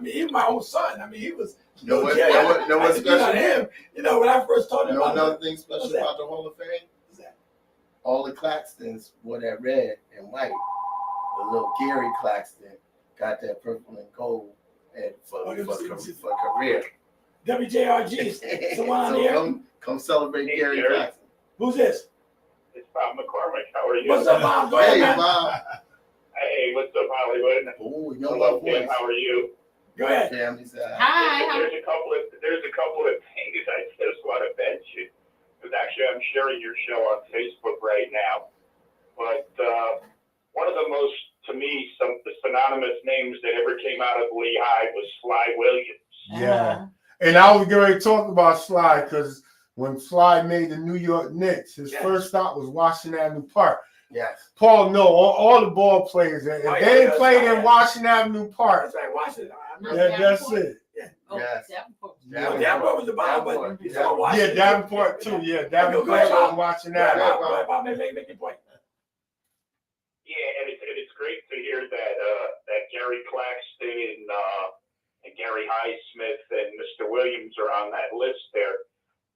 even my own son. I mean, he was. Know what I special? on him. When I first told him You know about another it. thing special What's that? about the Hall of Fame? What's that? All the Claxtons wore that red and white. The little Gary Claxton got that purple and gold and for career. W.J.R.G. Someone on So here. come celebrate Hey, Gary Gary. Claxton. Who's this? It's Bob McCormick. How are you? What's up, Bob? Go ahead, Hey, man. Bob. Hey, what's up, Hollywood? Oh, you know Hello, what Tim. voice? How are you? Go ahead. Family side. Hi. There's a couple of things I just want to mention. Because actually, I'm sharing your show on Facebook right now. But one of the most, to me, the synonymous names that ever came out of Lehigh was Sly Williams. Yeah. And I was going to talk about Sly because when Sly made the New York Knicks, his first stop was Washington Avenue Park. Yes. Paul, no, all the ball players, if they ain't played in Washington Avenue Park, That's right. Washington. that's it. Oh, Yes. Davenport. Davenport was the bomb, but Davenport. before Yeah, Washington. Davenport too. Yeah, Davenport Go ahead, Bob. and Washington Go ahead, Avenue. Bob. Go ahead, Bob. Make your point. Yeah, and it's great to hear that that Gary Claxton and Gary Highsmith and Mr. Williams are on that list there.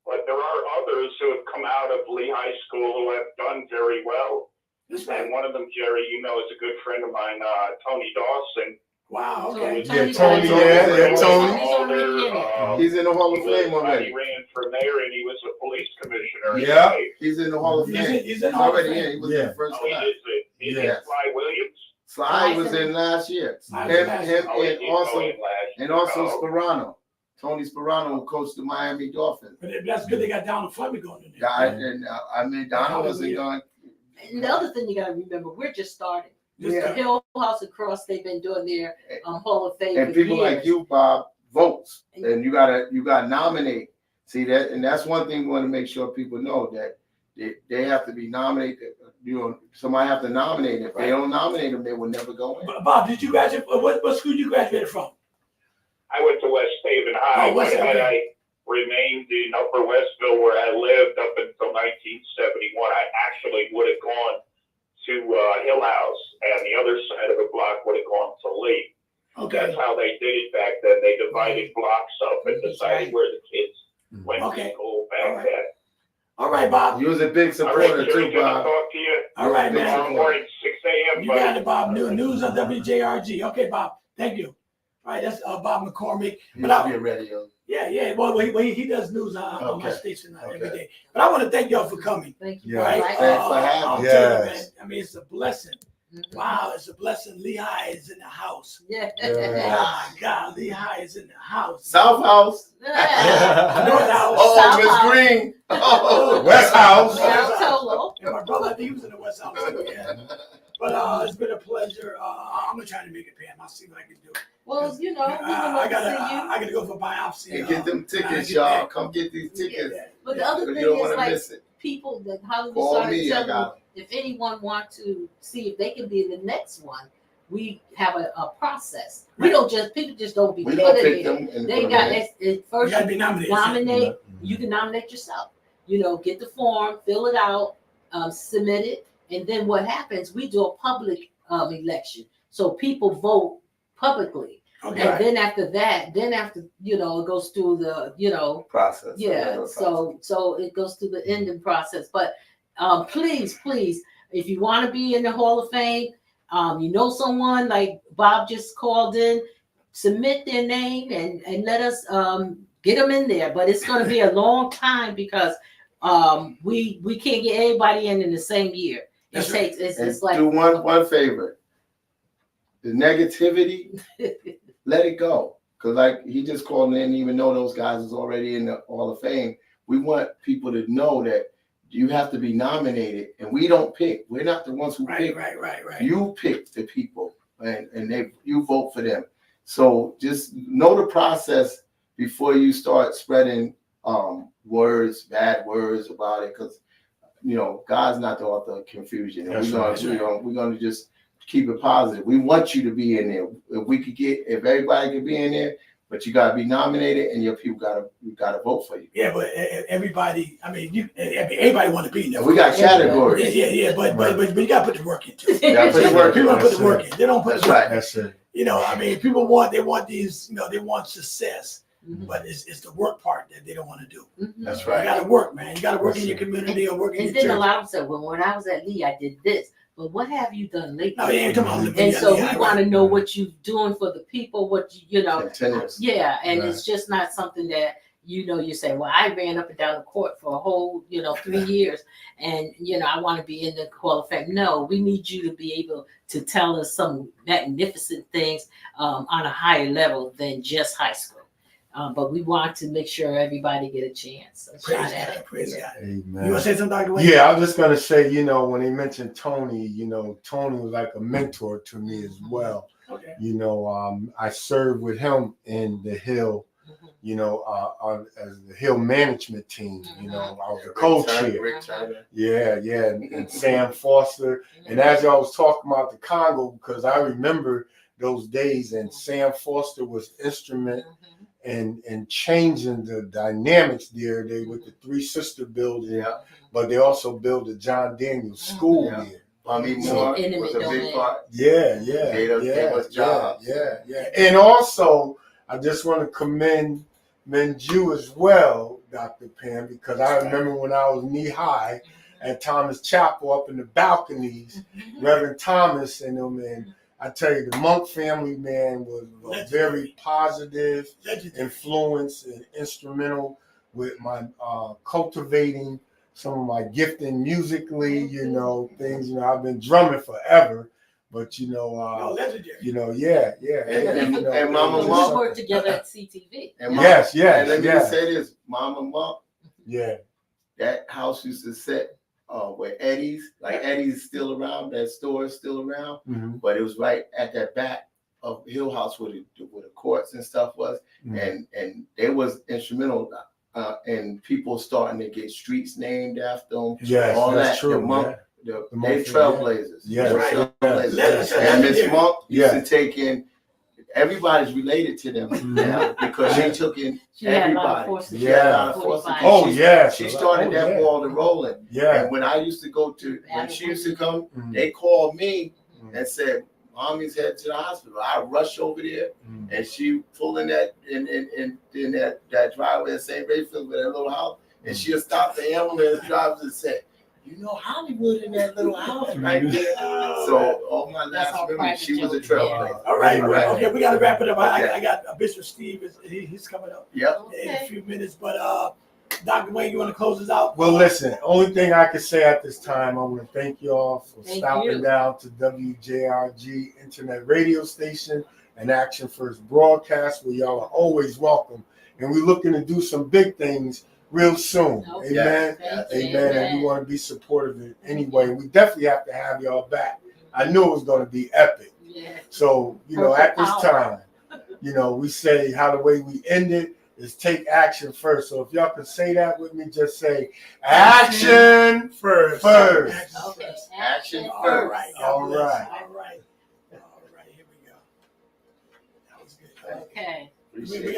But there are others who have come out of Lehigh School who have done very well. That's right. And one of them, Jerry, is a good friend of mine, Tony Dawson. Wow. Okay. Yeah, Tony, Tony. He's in the Hall of He Fame already. ran for mayor and he was a police commissioner. Yeah. He's in the Hall of Fame. He's in the Hall of already Fame. in. He was in the first Oh, he class. is it. He's Yes. Sly Williams. Sly was in last year. Sly Him, was last him, Oh, he and did also go in last year. Oh. Sperano. Tony Sperano, who coached the Miami Dolphins. But that's good. They got Donald Fleming going in there. Donald wasn't going. And the other thing you got to remember, we're just starting. Yeah. Hill House and Cross, they've been doing their Hall of Fame And for people years. like you, Bob, votes, and you gotta nominate. See that, and that's one thing we want to make sure people know that they have to be nominated. You know, somebody have to nominate them. If they don't nominate them, they will never go in. Bob, did you graduate? What school you graduated from? I went to West Haven High, Oh, West but had Haven. I remained in Upper Westville where I lived up until 1971, I actually would have gone to Hill House, and the other side of the block would have gone to Lee. Okay. That's how they did it back then. They divided blocks up and decided where the kids went Okay. to school back All right. then. All right, Bob. You was a big All right, supporter Jerry, too, good to Bob. talk to you. All right, Big man. Tomorrow morning, 6 a.m. You got it, Bob. News on W.J.R.G. Okay, Bob. Thank you. All right, that's Bob McCormick. He But used to be a radio. yeah. Well, he does news on my Okay. station every Okay. day. But I want to thank y'all for coming. Thank you. Yeah. Right? Like- Thanks for having I'll me. tell you, Yes. man. I mean, it's a blessing. Mhm. Wow, it's a blessing. Lehigh is in the house. Yeah. Yeah. Oh my God, Lehigh is in the house. South House. North House. Oh, South Miss House. Green. Oh, West House. Now, Tolo. And my brother, I think he was in the West House too, yeah. But it's been a pleasure. I'm gonna try to make it, Pam. I'll see what I can do. Well, you know, we would I love to gotta, see you. I gotta go for biopsy. And get them when I tickets, get y'all. back. Come get these tickets. But the other You thing don't is, want to like, miss it. people that Hollywood Call started me. I telling got if anyone want to see if they can be in the next one, we have a process. We don't just people just don't be We put don't in pick there. them. And They put got them in. it You first. gotta be nominated. Nominate. You can nominate yourself. You know, get the form, fill it out, submit it, and then what happens? We do a public election, so people vote publicly. Okay. And then after that, it goes through the Process. yeah. So it goes through the ending process. But please, if you want to be in the Hall of Fame, you know someone like Bob just called in, submit their name and let us get them in there. But it's going to be a long time because we can't get everybody in the same year. That's It's like do one favor. The negativity, let it go. Cause like he just called and didn't even know those guys was already in the Hall of Fame. We want people to know that you have to be nominated, and we don't pick. We're not the ones who pick. Right. You pick the people, and you vote for them. So just know the process before you start spreading bad words about it, because God's not the author of confusion. And we're gonna just keep it positive. We want you to be in there. If everybody could be in there, but you gotta be nominated, and your people gotta vote for you. Yeah, but everybody, I mean, everybody want to be in there. And we got categories. Yeah, but you gotta put the work into it. You gotta put the work in. People don't put the work in. They don't put That's the work right. in. That's it. I mean, people want these, they want success, Mhm. but it's the work part that they don't want to do. That's You right. gotta work, man. You gotta work in your community or work in And your then a church. lot of them said, well, when I was at Lee, I did this. But what have you done lately? No, you ain't talking about living And your so life, we right? want to know what you're doing for the people, Continuous. Yeah, and Right. it's just not something that you say, well, I ran up and down the court for a whole 3 years, and I want to be in the Hall of Fame. No, we need you to be able to tell us some magnificent things on a higher level than just high school. But we want to make sure everybody get a chance. A Praise shot at God, it. praise God. Amen. You want to say something, Dr. Wayne? Yeah, I was just gonna say, when they mentioned Tony, Tony was like a mentor to me as well. Okay. I served with him in the Hill, Mhm. as the Hill management team. I was a Rick co-chair. Turner, Rick Turner. Yeah, and Sam Foster. And as y'all was talking about the Congo, because I remember those days, and Sam Foster was instrumental in changing the dynamics there. They with the Three Sister building, Yeah. but they also built the John Daniels School Yeah. there. Bobby Yeah. Moore Intimate was a big domain. part. Yeah, Gave us jobs. yeah. And also, I just want to commend you as well, Dr. Pam, because I remember when I was knee high at Thomas Chapel up in the balconies, Reverend Thomas and them, and I tell you, the Monk family, man, was a very positive influence and instrumental with my cultivating some of my gifting musically, things. I've been drumming forever, but Legendary. And Mama We Monk. worked together at CTV. And Yes, and let me yes. just say this, Mama Monk, Yeah. that house used to sit where Eddie's, Eddie's still around, that store is still around, Mhm. but it was right at that back of Hill House where the courts and stuff was, Mhm. and they was instrumental. and people starting to get streets named after them. Yes, all that's that. true. The monk, Yeah. they're monk, trailblazers. Yeah. They're Right. trailblazers. Let's- And Miss let's- Monk used Yeah. to take in. Everybody's related to them now because she took in She had a lot of everybody. forces. She had a lot of forces. Yeah. Oh, yeah. She started that ball to rolling. Yeah. And when I used to go to, when she used to come, Mm. they called me and said, "Mommy's headed to the hospital." I rush over there, and she pulling that in that driveway at St. Rayfield with that little house, and she'll stop the ambulance drivers and say, "You know Hollywood in that little house right there." So all my That's last our memory, private she was a joke. trailblazer. All right, Right. okay, we gotta wrap it up. Okay. I got Bishop Steve, he's coming up Yep. in a few minutes, but Dr. Wayne, you wanna close us out? Well, listen, only thing I can say at this time, I want to thank you all for Thank stopping you. down to W.J.R.G. Internet Radio Station and Action First Broadcast, where y'all are always welcome. And we're looking to do some big things real soon. Okay. Amen. Thank you. Amen. And we want to be supportive of it anyway. We definitely have to have y'all back. I knew it was going to be epic. Yeah. So, at this time, we say how the way we end it is take action first. So if y'all can say that with me, just say action first. first. Okay. Action All first. right. All God bless. right. All right. Here we go. That was good. Okay. Appreciate We it.